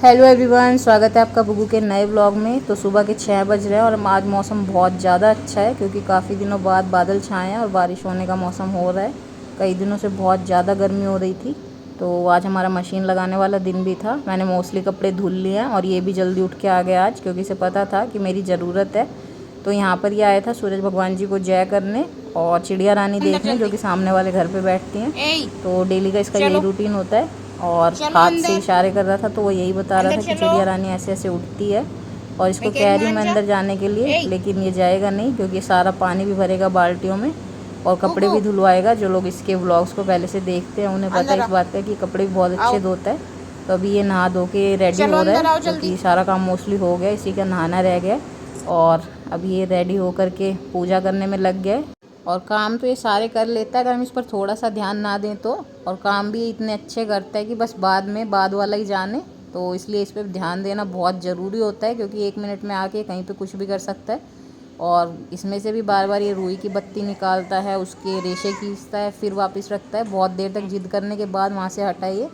Hello everyone, स्वागत है आपका बुगू के नए व्लॉग में। तो सुबह के 6 बज रहे हैं और आज मौसम बहुत ज़्यादा अच्छा है क्योंकि काफ़ी दिनों बाद बादल छाए हैं और बारिश होने का मौसम हो रहा है। कई दिनों से बहुत ज़्यादा गर्मी हो रही थी, तो आज हमारा मशीन लगाने वाला दिन भी था। मैंने मोस्टली कपड़े धुल लिए हैं और ये भी जल्दी उठ के आ गया आज क्योंकि इसे पता था कि मेरी ज़रूरत है। तो यहाँ पर ये आया था सूरज भगवान जी को जय करने और चिड़िया रानी देखने, जो कि सामने वाले घर पर बैठती हैं। तो डेली का इसका यही रूटीन होता है और हाथ से इशारे कर रहा था, तो वो यही बता रहा था कि चिड़िया रानी ऐसे ऐसे उठती है। और इसको कह रही मैं अंदर जाने के लिए, लेकिन ये जाएगा नहीं क्योंकि सारा पानी भी भरेगा बाल्टियों में और कपड़े भी धुलवाएगा। जो लोग इसके व्लॉग्स को पहले से देखते हैं उन्हें पता है इस बात का कि कपड़े भी बहुत अच्छे धोता है। तो अभी ये नहा धो के रेडी हो रहा है क्योंकि सारा काम मोस्टली हो गया, इसी का नहाना रह गया और अभी ये रेडी होकर के पूजा करने में लग गया। और काम तो ये सारे कर लेता है अगर हम इस पर थोड़ा सा ध्यान ना दें तो। और काम भी इतने अच्छे करता है कि बस बाद वाला ही जाने। तो इसलिए इस पर ध्यान देना बहुत ज़रूरी होता है क्योंकि 1 मिनट में आके कहीं पे कुछ भी कर सकता है। और इसमें से भी बार बार ये रुई की बत्ती निकालता है, उसके रेशे खींचता है, फिर वापस रखता है। बहुत देर तक जिद करने के बाद वहाँ से हटाइए।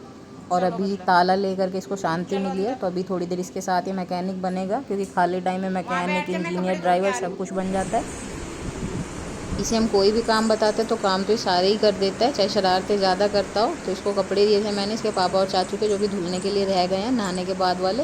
और अभी ताला लेकर के इसको शांति मिली है, तो अभी थोड़ी देर इसके साथ ये मैकेनिक बनेगा क्योंकि खाली टाइम में मैकेनिक, इंजीनियर, ड्राइवर सब कुछ बन जाता है। इसे हम कोई भी काम बताते हैं तो काम तो ये सारे ही कर देता है, चाहे शरारतें ज़्यादा करता हो। तो इसको कपड़े दिए थे मैंने इसके पापा और चाचू के, जो कि धुलने के लिए रह गए हैं नहाने के बाद वाले।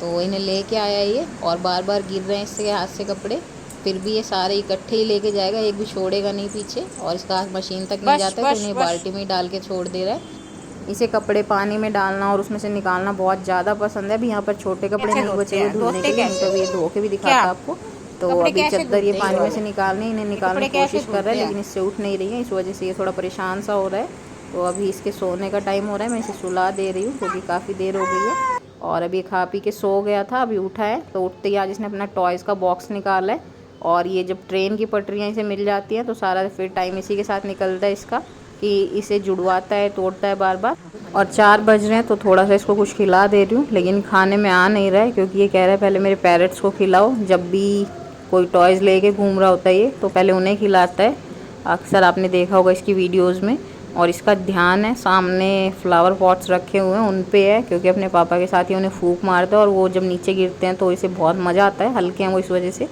तो इन्हें लेके आया ये और बार बार गिर रहे हैं इसके हाथ से कपड़े, फिर भी ये सारे इकट्ठे ही लेके जाएगा, एक भी छोड़ेगा नहीं पीछे। और इसका हाथ मशीन तक नहीं जाता है तो इन्हें बाल्टी में डाल के छोड़ दे रहा है। इसे कपड़े पानी में डालना और उसमें से निकालना बहुत ज़्यादा पसंद है। अभी यहाँ पर छोटे कपड़े नहीं बचे हुए धुलने के लिए, तो ये धो के भी दिखाता आपको। तो अभी चद्दर ये पानी में से निकालने इन्हें निकालने की कोशिश कर रहा है, लेकिन इससे उठ नहीं रही है, इस वजह से ये थोड़ा परेशान सा हो रहा है। तो अभी इसके सोने का टाइम हो रहा है, मैं इसे सुला दे रही हूँ क्योंकि काफ़ी देर हो गई है। और अभी खा पी के सो गया था, अभी उठा है। तो उठते ही आज इसने अपना टॉयज़ का बॉक्स निकाला है। और ये जब ट्रेन की पटरियाँ इसे मिल जाती हैं तो सारा फिर टाइम इसी के साथ निकलता है इसका, कि इसे जुड़वाता है, तोड़ता है बार बार। और 4 बज रहे हैं तो थोड़ा सा इसको कुछ खिला दे रही हूँ, लेकिन खाने में आ नहीं रहा है क्योंकि ये कह रहा है पहले मेरे पैरट्स को खिलाओ। जब भी कोई टॉयज़ लेके घूम रहा होता है ये, तो पहले उन्हें खिलाता है। अक्सर आपने देखा होगा इसकी वीडियोस में। और इसका ध्यान है, सामने फ्लावर पॉट्स रखे हुए हैं उन पे है, क्योंकि अपने पापा के साथ ही उन्हें फूंक मारता है और वो जब नीचे गिरते हैं तो इसे बहुत मज़ा आता है, हल्के हैं वो इस वजह से।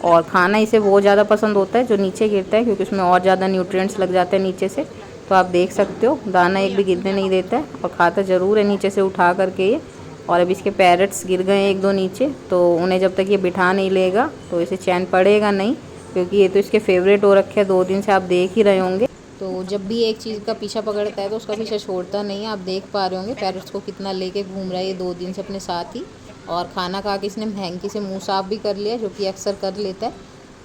और खाना इसे वो ज़्यादा पसंद होता है जो नीचे गिरता है, क्योंकि उसमें और ज़्यादा न्यूट्रिएंट्स लग जाते हैं नीचे से। तो आप देख सकते हो दाना एक भी गिरने नहीं देता है और खाता ज़रूर है नीचे से उठा करके ये। और अभी इसके पैरट्स गिर गए 1-2 नीचे, तो उन्हें जब तक ये बिठा नहीं लेगा तो इसे चैन पड़ेगा नहीं, क्योंकि ये तो इसके फेवरेट हो रखे हैं 2 दिन से, आप देख ही रहे होंगे। तो जब भी एक चीज़ का पीछा पकड़ता है तो उसका पीछा छोड़ता नहीं है, आप देख पा रहे होंगे पैरट्स को कितना लेके घूम रहा है ये 2 दिन से अपने साथ ही। और खाना खा के इसने हैंकी से मुँह साफ भी कर लिया, जो कि अक्सर कर लेता है।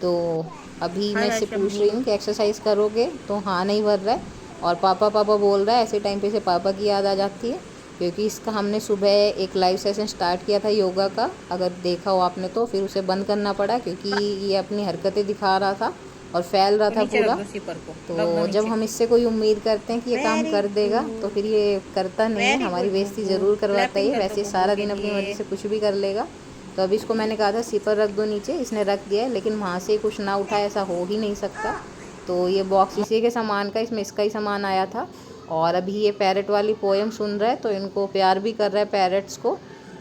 तो अभी मैं इससे पूछ रही हूँ कि एक्सरसाइज करोगे, तो हाँ नहीं भर रहा है और पापा पापा बोल रहा है। ऐसे टाइम पे इसे पापा की याद आ जाती है, क्योंकि इसका हमने सुबह एक लाइव सेशन स्टार्ट किया था योगा का, अगर देखा हो आपने तो। फिर उसे बंद करना पड़ा क्योंकि ये अपनी हरकतें दिखा रहा था और फैल रहा था पूरा। तो जब हम इससे कोई उम्मीद करते हैं कि ये काम कर देगा तो फिर ये करता नहीं है, हमारी बेइज्जती ज़रूर करवाता है। वैसे सारा दिन अपनी मर्जी से कुछ भी कर लेगा। तो अभी इसको मैंने कहा था सिपर रख दो नीचे, इसने रख दिया है, लेकिन वहाँ से कुछ ना उठा, ऐसा हो ही नहीं सकता। तो ये बॉक्स इसी के सामान का, इसमें इसका ही सामान आया था। और अभी ये पैरट वाली पोएम सुन रहा है, तो इनको प्यार भी कर रहा है पैरट्स को,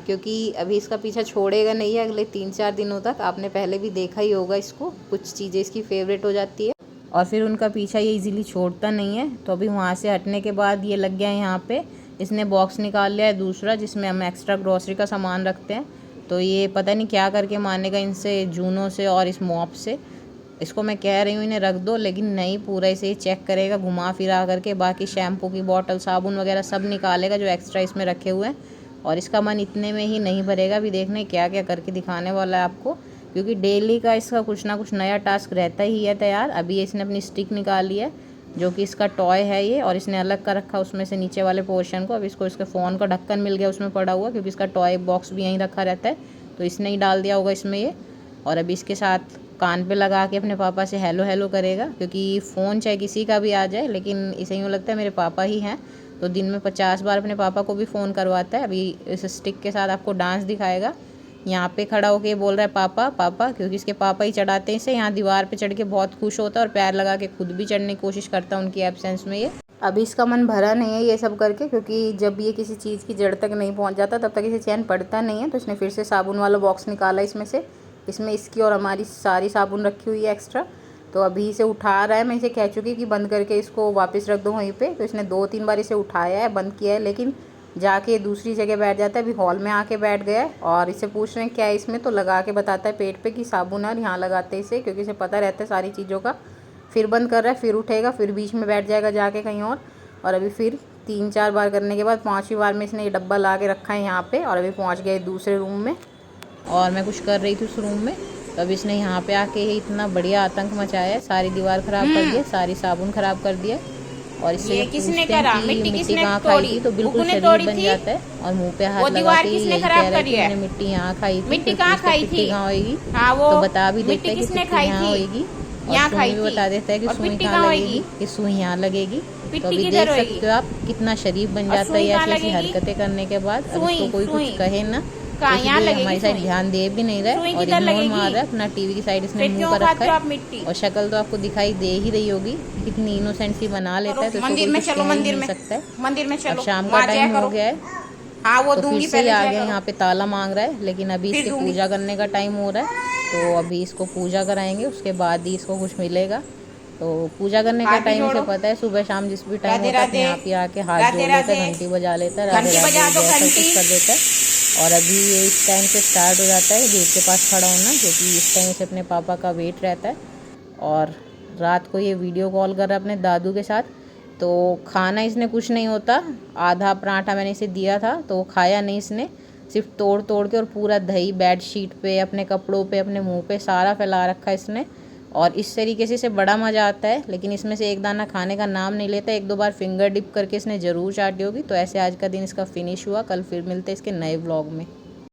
क्योंकि अभी इसका पीछा छोड़ेगा नहीं है अगले 3-4 दिनों तक। आपने पहले भी देखा ही होगा इसको, कुछ चीज़ें इसकी फेवरेट हो जाती है और फिर उनका पीछा ये इजीली छोड़ता नहीं है। तो अभी वहाँ से हटने के बाद ये लग गया है यहाँ पे। इसने बॉक्स निकाल लिया है दूसरा, जिसमें हम एक्स्ट्रा ग्रॉसरी का सामान रखते हैं। तो ये पता नहीं क्या करके मानेगा इनसे, जूनों से और इस मॉप से। इसको मैं कह रही हूँ इन्हें रख दो, लेकिन नहीं, पूरा इसे ही चेक करेगा घुमा फिरा करके। बाकी शैम्पू की बोतल, साबुन वगैरह सब निकालेगा जो एक्स्ट्रा इसमें रखे हुए हैं। और इसका मन इतने में ही नहीं भरेगा, अभी देखने क्या क्या करके दिखाने वाला है आपको, क्योंकि डेली का इसका कुछ ना कुछ नया टास्क रहता ही है तैयार। अभी इसने अपनी स्टिक निकाली है, जो कि इसका टॉय है ये, और इसने अलग कर रखा उसमें से नीचे वाले पोर्शन को। अब इसको इसके फ़ोन का ढक्कन मिल गया उसमें पड़ा हुआ, क्योंकि इसका टॉय बॉक्स भी यहीं रखा रहता है, तो इसने ही डाल दिया होगा इसमें ये। और अभी इसके साथ कान पे लगा के अपने पापा से हेलो हेलो करेगा, क्योंकि फ़ोन चाहे किसी का भी आ जाए, लेकिन इसे यूँ लगता है मेरे पापा ही हैं। तो दिन में 50 बार अपने पापा को भी फ़ोन करवाता है। अभी इस स्टिक के साथ आपको डांस दिखाएगा। यहाँ पे खड़ा होके बोल रहा है पापा पापा, क्योंकि इसके पापा ही चढ़ाते हैं इसे। यहाँ दीवार पे चढ़ के बहुत खुश होता है और पैर लगा के खुद भी चढ़ने की कोशिश करता है उनकी एब्सेंस में ये। अभी इसका मन भरा नहीं है ये सब करके, क्योंकि जब ये किसी चीज़ की जड़ तक नहीं पहुंच जाता तब तक इसे चैन पड़ता नहीं है। तो इसने फिर से साबुन वाला बॉक्स निकाला इसमें से। इसमें इसकी और हमारी सारी साबुन रखी हुई है एक्स्ट्रा। तो अभी इसे उठा रहा है। मैं इसे कह चुकी कि बंद करके इसको वापस रख दो वहीं पे। तो इसने 2-3 बार इसे उठाया है, बंद किया है, लेकिन जाके दूसरी जगह बैठ जाता है। अभी हॉल में आके बैठ गया है और इसे पूछ रहे हैं क्या है इसमें, तो लगा के बताता है पेट पे कि साबुन है और यहाँ लगाते हैं इसे, क्योंकि इसे पता रहता है सारी चीज़ों का। फिर बंद कर रहा है, फिर उठेगा, फिर बीच में बैठ जाएगा जाके कहीं और अभी फिर 3-4 बार करने के बाद 5वीं बार में इसने ये डब्बा ला के रखा है यहाँ पे। और अभी पहुँच गए दूसरे रूम में और मैं कुछ कर रही थी उस रूम में। तो अभी इसने यहाँ पे आके ही इतना बढ़िया आतंक मचाया है, सारी दीवार ख़राब कर दिया, सारी साबुन ख़राब कर दिया। और इससे ये किसने करा? मिट्टी कहाँ खाई थी, तो बिल्कुल शरीर बन जाता है और मुंह पे हाथ लगा के यही कह रहा है कि मैंने मिट्टी यहाँ खाई थी। मिट्टी कहाँ खाई थी? कहाँ होगी? हाँ, वो तो बता भी देते हैं कि किसने यहाँ होगी। यहाँ खाई भी थी। बता देता है कि सुई कहाँ लगेगी, कि सुई यहाँ लगेगी। तो अभी देख सकते हो आप कितना शरीफ बन जाता है ऐसी ऐसी हरकतें करने के बाद। अब इसको कोई कुछ कहे ना, हमारी साइड ध्यान दे भी नहीं रहा है और इग्नोर मार रहा है अपना। टीवी की साइड इसने मुंह कर रखा है और शक्ल तो आपको दिखाई दे ही रही होगी, कितनी इनोसेंट सी बना लेता है। तो मंदिर में चलो, मंदिर में सकता है। मंदिर में चलो, शाम का टाइम हो गया है। हाँ, वो तो फिर से आ गया यहाँ पे ताला मांग रहा है, लेकिन अभी इसकी पूजा करने का टाइम हो रहा है। तो अभी इसको पूजा कराएंगे, उसके बाद ही इसको कुछ मिलेगा। तो पूजा करने का टाइम इसे पता है, सुबह शाम जिस भी टाइम होता है यहाँ पे आके हाथ जोड़ लेता है, घंटी बजा लेता है, राधे राधे सब कुछ कर देता है। और अभी ये इस टाइम से स्टार्ट हो जाता है गेट के पास खड़ा होना, क्योंकि इस टाइम से अपने पापा का वेट रहता है। और रात को ये वीडियो कॉल कर रहा है अपने दादू के साथ। तो खाना इसने कुछ नहीं होता, आधा पराठा मैंने इसे दिया था तो वो खाया नहीं इसने, सिर्फ तोड़ तोड़ के, और पूरा दही बेडशीट पे, अपने कपड़ों पे, अपने मुंह पे सारा फैला रखा है इसने। और इस तरीके से इसे बड़ा मज़ा आता है, लेकिन इसमें से एक दाना खाने का नाम नहीं लेता। 1-2 बार फिंगर डिप करके इसने ज़रूर चाटी होगी। तो ऐसे आज का दिन इसका फिनिश हुआ। कल फिर मिलते हैं इसके नए व्लॉग में।